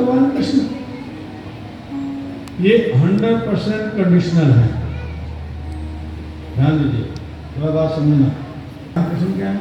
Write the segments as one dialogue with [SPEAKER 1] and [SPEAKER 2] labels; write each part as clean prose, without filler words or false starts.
[SPEAKER 1] भगवान कृष्ण, ये 100% कंडीशनल है। ध्यान दीजिए, थोड़ा बात समझना। कृष्ण क्या है?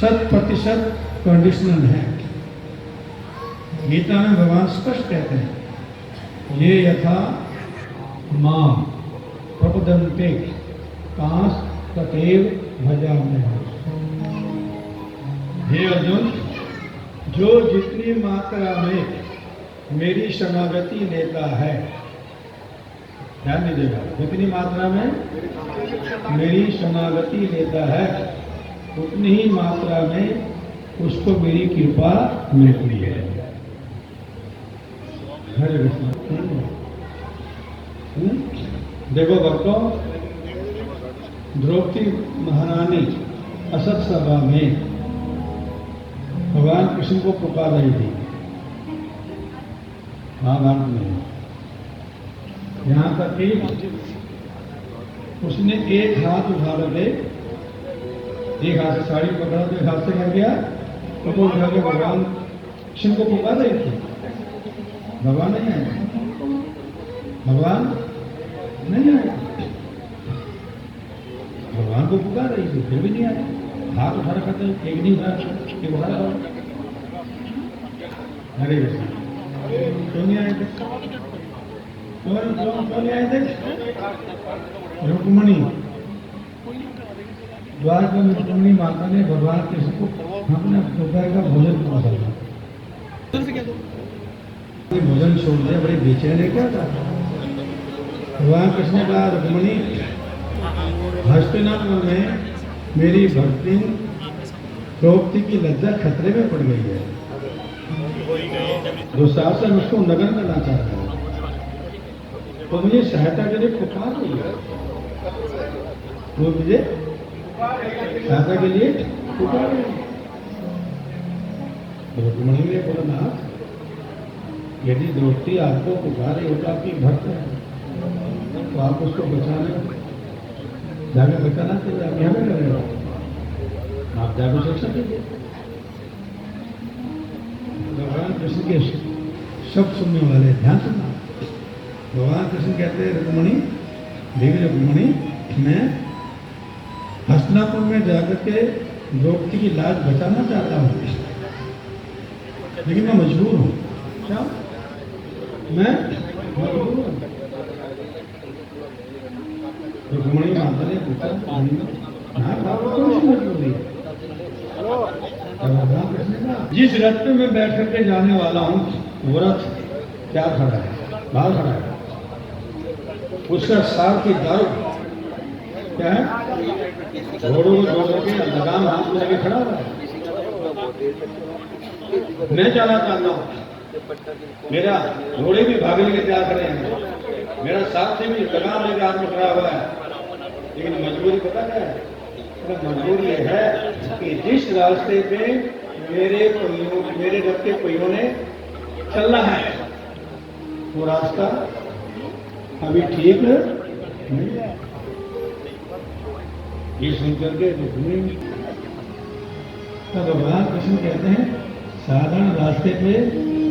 [SPEAKER 1] 100% कंडीशनल है। गीता में भगवान स्पष्ट कहते हैं, ये यथा मां प्रपदन्ते कांस तथैव भजामि। हे अर्जुन, जो जितनी मात्रा में मेरी शरणागति लेता है, ध्यान दीजिएगा, जितनी मात्रा में मेरी शरणागति लेता है उतनी ही मात्रा में उसको मेरी कृपा मिलती है। हरे कृष्ण। देखो भक्तों, द्रौपदी महारानी असत सभा में भगवान कृष्ण को पुकार रही थी। महाभारत में यहाँ तक कि उसने एक हाथ उठा के, एक हाथ से साड़ी पकड़ा तो एक हाथ से कर गया, तो उठा के भगवान कृष्ण को पुकार रही थी। भगवान नहीं आए, भगवान नहीं आए, भगवान को पुकार रही थी, फिर भी नहीं आए। हाथ उठा रखा था, एक नहीं उठा, एक उठा रखा। हरे कृष्ण। क्यों नहीं आए थे? क्यों नहीं आए थे? रुक्मणी, द्वारका में रुक्मणी माता ने भगवान कृष्ण को अपने दोपहर का भोजन पहुंचाया। भोजन छोड़ दिया, बड़े बेचैन है क्या था? भगवान कृष्ण का रुक्मणी, हस्तिनापुर में मेरी भक्ति द्रौपदी की लज्जा खतरे में पड़ गई है। दुशासन उसको नग्न करना चाहता है, तो मुझे सहायता के लिए पुकार रही है। वो मुझे सहायता के लिए पुकार रही है। रुक्मणी ने बोला, नाथ, यदि द्रौपदी आपको पुकार रही होता, आपकी भक्त है, तो आप उसको बचाने जाके बचाना चाहिए। आप यहाँ पे कर रहे हो, आप जाकर शिक्षा कीजिए। भगवान कृष्ण के शब्द सुनने वाले ध्यान सुनना। भगवान कृष्ण कहते हैं, रुक्मणी, देवी रुक्मणी, मैं हस्तिनापुर में जाकर के द्रौपदी की लाज बचाना चाहता हूँ, लेकिन मैं मजबूर हूँ। क्या? मैं मजबूर हूँ। रुक्मणी माता ने पूछा, जिस रथ में मैं बैठ करके जाने वाला हूँ, वो रथ क्या खड़ा है? बाहर खड़ा है। उसका सारथी दारू क्या है? घोड़ों को जोड़ करके लगाम हाथ में लेके खड़ा हुआ है। मैं जाना चाहता हूँ, मेरा घोड़े भी भागने के तैयार खड़े हैं, मेरा सारथी भी लगाम लेके हाथ में खड़ा हुआ है, लेकिन मजबूरी पता क्या है? मजबूरी ये है कि जिस रास्ते पे मेरे रथ के पहियों ने चलना है, वो रास्ता अभी ठीक नहीं है। ये सुनकर के भगवान कृष्ण कहते हैं, साधारण रास्ते पे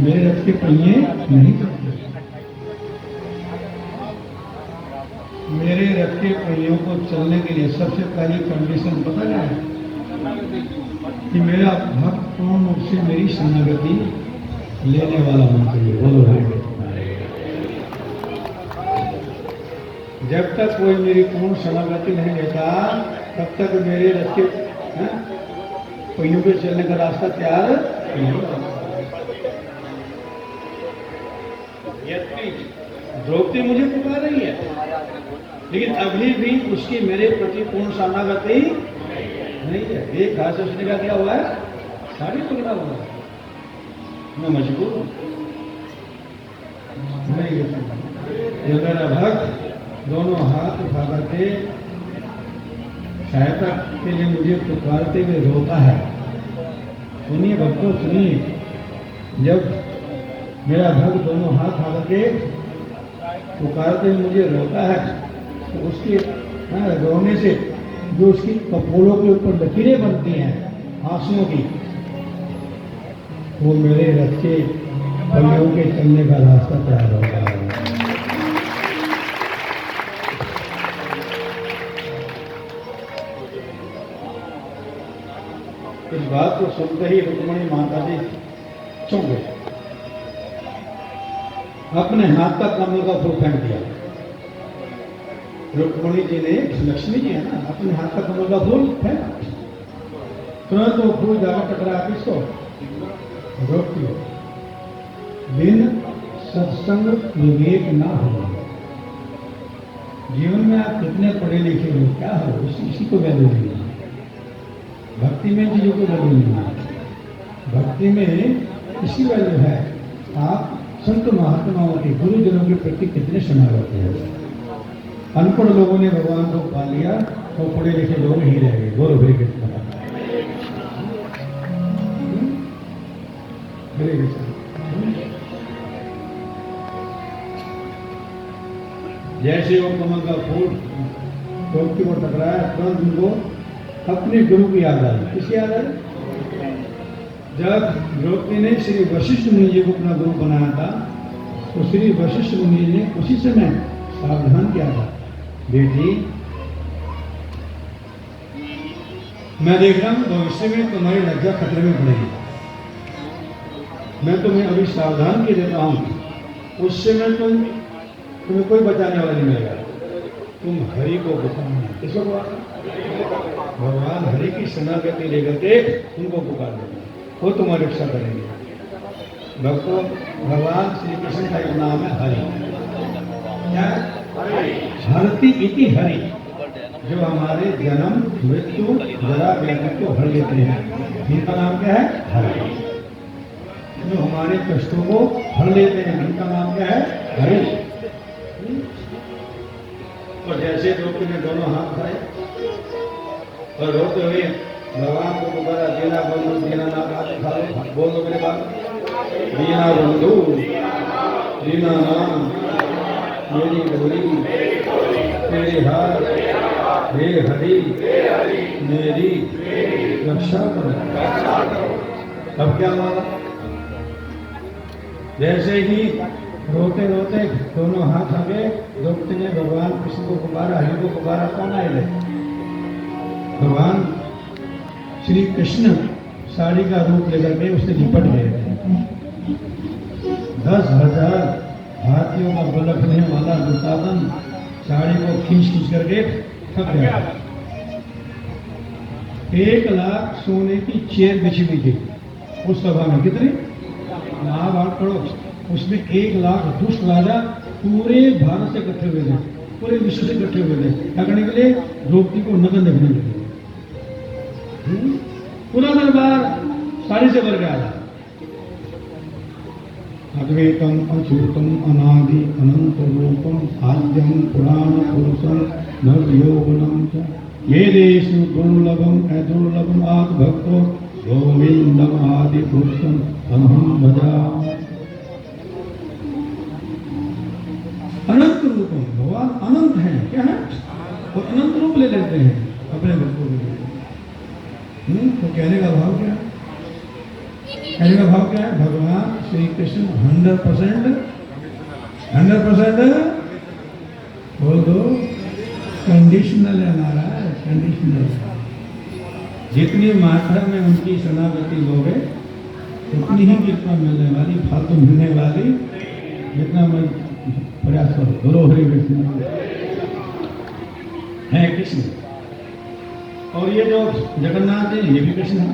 [SPEAKER 1] मेरे रथ के पहिए नहीं चलते। मेरे रथ के पहियों को चलने के लिए सबसे पहली कंडीशन पता क्या है? कि मेरा भक्त पूर्ण रूप से मेरी शरणागति लेने वाला होना चाहिए। बोलो, जब तक कोई मेरी पूर्ण शरणागति नहीं लेता, तब तक मेरे रथ के पहियों पे चलने का रास्ता तैयार नहीं होता। द्रौपदी मुझे पुकार रही है, लेकिन अभी भी उसकी मेरे प्रति पूर्ण शरणागति नहीं है। एक घास उसने का क्या हुआ है? साड़ी पकड़ा हुआ है। मैं मजबूर हूँ। मेरा भक्त दोनों हाथ उठा करके सहायता के लिए मुझे पुकारते हुए रोता है। सुनिए भक्तों, सुनिए, जब मेरा भक्त दोनों हाथ उठा करके पुकारते हुए मुझे रोता है, तो उसके रोने से जो उसकी कपोलों के ऊपर लकीरें बनती हैं आंसुओं की, वो मेरे रथ के पहियों के चलने का रास्ता तैयार होगा। इस बात को सुनते ही रुक्मणी माता जी चौंक गए, अपने हाथ का कमल का फूल फेंक दिया। रुक्मणी जी ने, लक्ष्मी जी है ना, अपने हाथ का कमल का फूल फेंका, तुरंत वो फूल जाकर टकरा किसको? द्रौपदी को। बिन सत्संग विवेक ना हो। जीवन में आप कितने पढ़े लिखे हो, क्या हो, इसी को वैल्यू नहीं है। भक्ति में चीजों को वैल्यू नहीं है। भक्ति में इसी वैल्यू है, आप संत महात्माओं के, गुरुजनों के प्रति कितने शरणागत हैं। अनपढ़ लोगों ने भगवान को पा लिया तो पढ़े लिखे लोग ही रह गए। बोलो हरे कृष्ण, हरे कृष्ण। जैसे वो कमल का फूल द्रौपदी को टकराया, तुरंत उनको अपने गुरु की याद आई। किसकी याद आई? जब द्रौपदी ने श्री वशिष्ठ मुनि जी को अपना गुरु बनाया था, तो श्री वशिष्ठ मुनि ने उसी समय सावधान किया था, बेटी मैं देख रहा हूं भविष्य में तुम्हारी लज्जा खतरे में पड़ेगी, मैं तुम्हें अभी सावधान किए देता हूं, उस समय तुम्हें कोई बचाने वाला नहीं मिलेगा। तुम हरि को पुकारना। किसको पुकारना? भगवान हरि की शरणागति लेकर के उनको पुकार देना, वो तुम्हारी रक्षा करेंगे। भक्तों, भगवान श्री कृष्ण का एक नाम है हरि। क्या? हरति इति हरि, जो हमारे जन्म मृत्यु जरा व्याधि को हर लेते हैं, इनका नाम क्या है? हरि। जो हमारे कष्टों को हर लेते हैं, इनका नाम क्या है? हरि। और जैसे द्रौपदी ने दोनों हाथ उठाए और रोते हुए भगवान को पुकारा, दीना बंधु दीना नाम खा लो, बोल दो मेरे बात, दीना बंधु दीना नाम मेरी गौरी तेरे हाथ, हे हरि मेरी रक्षा करो। अब क्या माना? जैसे ही रोते रोते दोनों हाथ आगे द्रौपदी ने भगवान कृष्ण को पुकारा, हरि को पुकारा, कौन आए थे? भगवान श्री कृष्ण साड़ी का रूप लेकर के उससे निपट गए थे। 10,000 हाथियों का बल रखने वाला दुशासन साड़ी को खींच खींच करके थक गया। 1 लाख सोने की चेयर बिछी हुई थी उस सभा में। कितनी? महाभारत पढ़ो, उसमें 1 लाख दुष्ट राजा पूरे भारत से इकट्ठे हुए थे, पूरे विश्व से इकट्ठे हुए थे, क्या करने के लिए? द्रौपदी को नग्न देखने के लिए। पूरा दरबार साड़ी से भर गया था। अद्वैतम अच्युतम अनादि अनंत रूपम आद्यम पुराण पुरुषम नवयौवनम च वेदेषु दुर्लभम अदुर्लभम आद भक्तो गोविंदम आदि पुरुषम अहम भजामि। अनंत रूपम, भगवान अनंत है। क्या है? वो अनंत रूप ले लेते हैं अपने भक्तों के लिए। तो कहने का भाव क्या है? कहने का भाव क्या है? भगवान श्री कृष्ण 100% बोल दो, कंडीशनल है महाराज, कंडीशनल। जितनी मात्रा में उनकी शरणागति लोगे उतनी ही कृपा मिलने वाली, फालतू मिलने वाली। जितना मैं प्रयास करो, बोलो हरे कृष्ण है कृष्ण। और ये जो जगन्नाथ है ये भी कृष्ण है।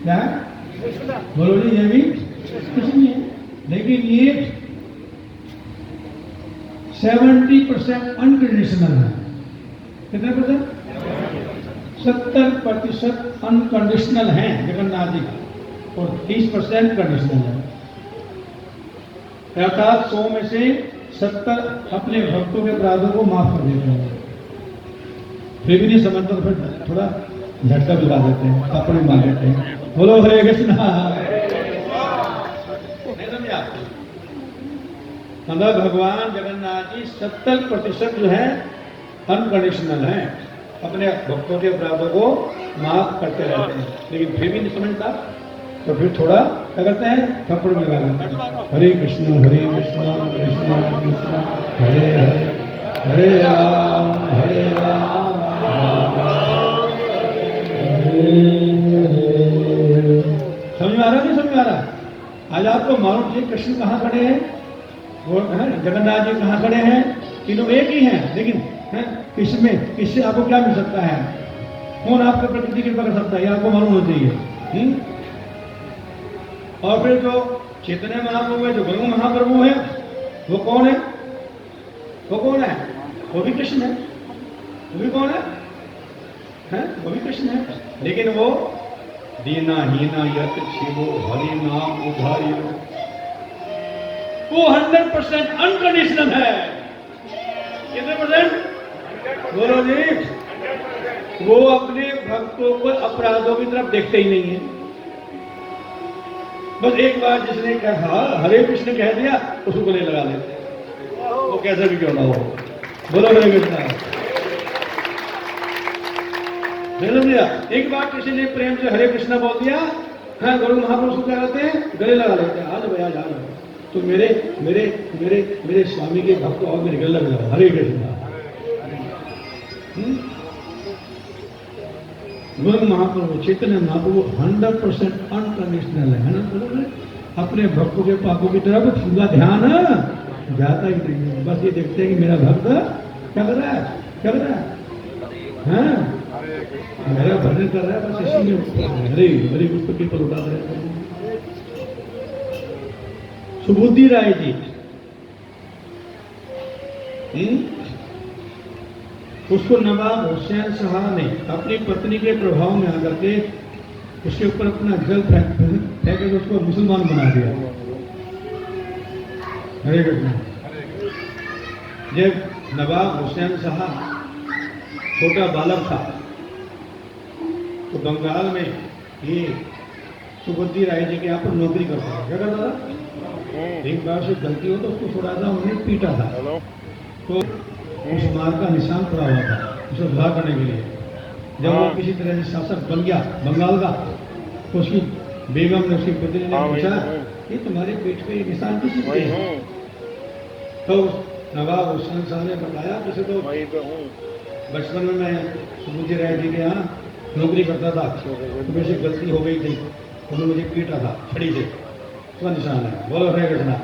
[SPEAKER 1] क्या है? बोलो जी, ये भी कृष्ण है। लेकिन ये 70% अनकंडीशनल है। कितने परसेंट? 70% अनकंडीशनल है जगन्नाथ जी और 30% कंडीशनल है। अर्थात 100 में से 70 अपने भक्तों के अपराधों को माफ कर देते हैं, फिर भी नहीं समझते तो फिर थोड़ा झटका लगा देते हैं, अपने मार देते हैं। बोलो हरे कृष्ण। नहीं समझा? मतलब भगवान जगन्नाथ जी 70% जो है अनकंडीशनल है, अपने भक्तों के अपराधों को माफ करते रहते हैं, लेकिन फिर भी नहीं समझता तो फिर थोड़ा क्या करते हैं? थप्पड़ में लगा लेते हैं। हरे कृष्ण कृष्ण कृष्ण हरे हरे, हरे राम राम हरे हरे। समझ में आ रहा नहीं समझ में आ रहा? आज आपको मालूम चाहिए कृष्ण कहाँ खड़े हैं, वो जगन्नाथ जी कहाँ खड़े हैं? तीनों एक ही हैं, लेकिन किसमें किससे आपको क्या मिल सकता है? कौन आपको प्रकृति कृपा कर सकता है, ये आपको मालूम होना चाहिए। और फिर जो चैतन्य महाप्रभु है, जो गंगा महाप्रभु है, वो कौन है? वो कौन है? वो भी कृष्ण है। वो भी कौन है? वो भी कृष्ण है, लेकिन वो दीना हीना यत शिवो हरि नाम उधारियो, वो 100% अनकंडीशनल है। कितने परसेंट? बोलो जी। वो अपने भक्तों को अपराधों की तरफ देखते ही नहीं है। बस एक बार जिसने कहा हरे कृष्ण कह दिया, उसको गले लगा लेते, वो कैसे भी क्यों ना हो। बोलो हरे कृष्ण। भैया एक बार किसी ने प्रेम से हरे कृष्ण बोल दिया, हाँ, गुरु महापुरुष क्या करते हैं? गले लगा लेते हैं। आज भैया जान तो मेरे मेरे मेरे मेरे स्वामी के भक्त और मेरे गले लगा हरे कृष्ण। गुरु महाप्रभु चैतन्य महाप्रभु 100% अनकंडीशनल है ना। अपने भक्तों के पापों की तरफ उनका ध्यान जाता ही नहीं है। बस ये देखते हैं कि मेरा भक्त क्या कर रहा है, क्या कर रहा है, हाँ, मेरा भजन कर रहा है, बस इसी में हरे हरे पुस्तक के पर उठा रहे। सुबुद्धि राय जी उसको नवाब हुसैन शाह ने अपनी पत्नी के प्रभाव में आकर के उसके ऊपर अपना जल फेंक के उसको मुसलमान बना दिया। हरे कृष्ण। जब नवाब हुसैन शाह छोटा बालक था तो बंगाल में ये सुबुद्धि राय जी के यहाँ पर नौकरी करता था। क्या करता था? एक बार से गलती हो तो उसको थोड़ा सा उन्हें पीटा था, तो उस मार का निशान पड़ा हुआ था उसे सुधार करने के लिए। जब वो किसी तरह से शासक बन गया बंगाल का, तो उसकी बेगम ने, उसकी पत्नी ने पूछा कि तुम्हारे पेट पे निशान किस चीज के हैं? तो नवाब हुसैन शाह ने बताया जैसे तो बचपन में मैं सुबुद्धि राय जी के यहाँ नौकरी करता था, तो मेरे से गलती हो गई थी, उन्होंने मुझे पीटा था छड़ी से, उसका निशान है। बोलो हरे कृष्णा।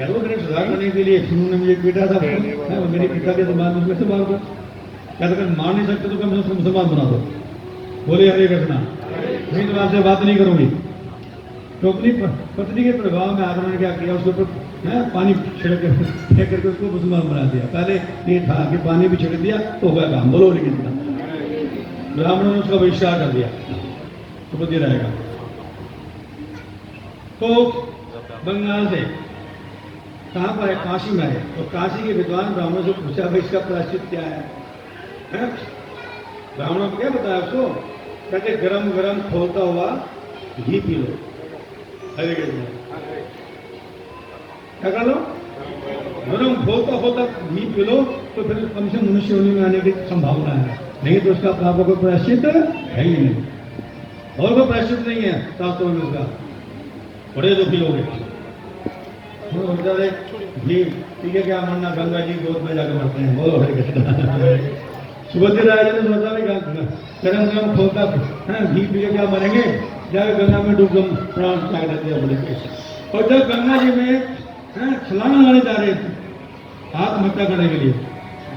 [SPEAKER 1] सुधार करने के लिए उन्होंने मुझे पीटा था, मेरे पिता के दिमाग में कैसे मार दो, कहते मार नहीं सकते तो कम से कम मुसलमान बना दो। बोले हरे कृष्णा। नहीं तो आपसे बात नहीं करूंगी। तो अपनी पत्नी के प्रभाव में आकर क्या किया, उसके ऊपर पानी छिड़क फेंक करके उसको मुसलमान बना दिया। पहले ये था कि पानी भी छिड़क दिया तो हो गया काम। बोलो हरे कृष्णा। ब्राह्मणों ने उसका बहिष्कार कर दिया, तो बुद्धि रहेगा। तो बंगाल से कहाँ पर है? काशी में है। तो काशी के विद्वान ब्राह्मणों से पूछा भाई इसका प्रायश्चित क्या है? ब्राह्मणों को क्या बताया उसको? कहते गरम गरम खोलता हुआ घी पी लो। हरे कृष्ण। क्या कर लो? गरम खोलता खोलता घी पी लो, तो फिर कम से मनुष्य होने में आने की संभावना है, नहीं तो उसका पापों का प्रायश्चित है ही नहीं, और कोई प्रायश्चित नहीं है शास्त्रों में उसका। बड़े दुखी लोग घी ठीक है, क्या मानना गंगा जी गोद में जाकर मरते हैं। बोलो हरे कृष्ण। सुभद्री राय जी ने सोचा भी गरम गरम खोलता घी पी के क्या मरेंगे, जाकर गंगा में डूब कर प्राण त्याग देते हैं बोले के। और जब गंगा जी में छलांग लगाने जा रहे थे आत्महत्या करने के लिए,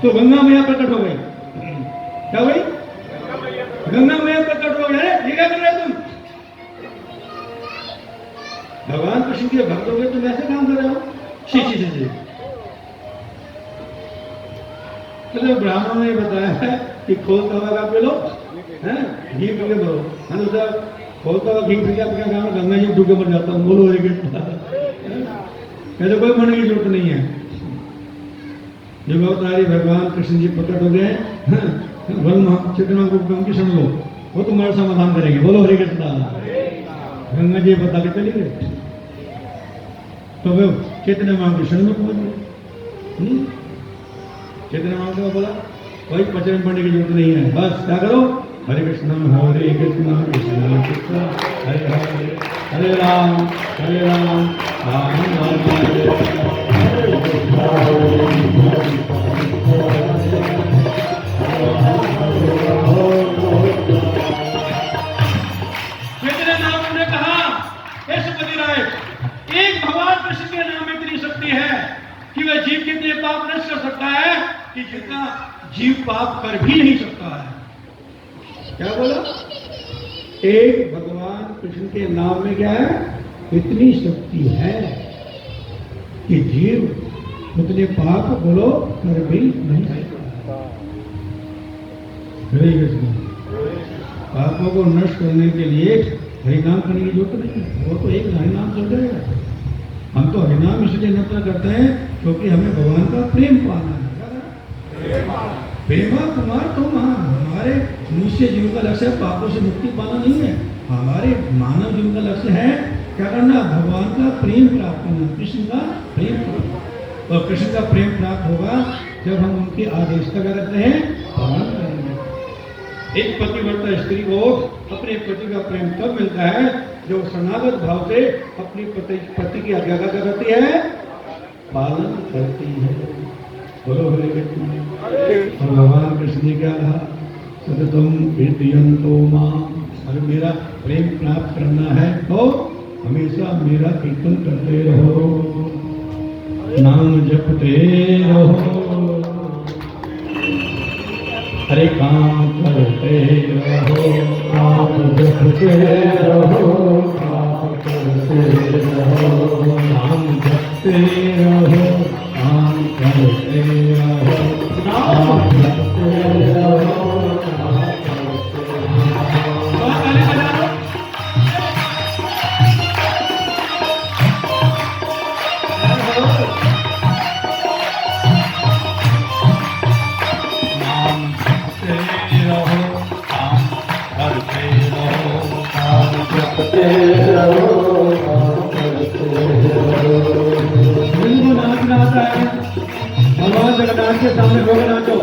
[SPEAKER 1] तो गंगा मैया प्रकट हो गई। क्या भाई? गंगा मैया प्रकट हो गए। ये क्या कर रहे तुम? भगवान कृष्ण के भक्त हो गए, तुम ऐसे काम कर रहे हो? शी। तो ब्राह्मणों ने बताया कि खोलता हुआ का पी लो, घी पी के मरो। खोलता हुआ घी पी के अपने गाँव में गंगा जी डूब के मर जाता हूँ। बोलो हरे कृष्ण। ऐसे कोई मरने की जरूरत नहीं है। जब अवतारी भगवान कृष्ण जी प्रकट हो गए, चैतन्य को सुन लो, वो तुम्हारा समाधान करेंगे। बोलो हरे कृष्ण। गंगा जी बता के चली गए, तो वे चैतन्य महाकृष्ण में पहुंच गए। चैतन्य महाकृष्ण बोला कोई पचन पढ़ने की जरूरत नहीं है, बस क्या करो हरे कृष्ण कृष्ण कृष्ण हरे हरे हरे राम राम राम कितने नाम ने कहा हे सुपति राय, एक भगवान कृष्ण के नाम में इतनी शक्ति है कि वह जीव कितने पाप नष्ट कर सकता है कि जितना जीव पाप कर भी नहीं सकता है। क्या बोला? एक भगवान कृष्ण के नाम में क्या है? इतनी शक्ति है कि जीव उतने पाप बोलो कर भी नहीं सकता। हरे कृष्ण। पापों को नष्ट करने के लिए हरिनाम करने की जरूरत नहीं है, वो तो एक हरिनाम चल जाएगा। हम तो हरिनाम इसलिए नफरत करते हैं क्योंकि हमें भगवान का प्रेम पाना है। प्रेमा कुमार तुम हमारे मनुष्य जीव का लक्ष्य पापों से मुक्ति पाना नहीं है। हमारे मानव जीव का लक्ष्य है क्या करना? भगवान का प्रेम प्राप्त करना, कृष्ण का प्रेम प्राप्त। और कृष्ण का प्रेम प्राप्त होगा जब हम उनके आदेश का क्या करते हैं? पालन करेंगे। एक पतिव्रता स्त्री को अपने पति का प्रेम तब मिलता है जो शरणागत भाव से अपनी पति की आज्ञा का करती है, पालन करती है। बोलो हरे कृष्ण। और भगवान कृष्ण ने क्या कहा? सततम कीर्तयन्तो मां। अगर मेरा प्रेम प्राप्त करना है तो हमेशा मेरा कीर्तन करते रहो, नाम जपते रहो, हरे काम करते रहो, काम जपते रहो, काम करते रहो, नाम जपते रहो, काम करते रहो, नाम जपते रहो, भगवान जगन्नाथ के सामने लोग नाचो।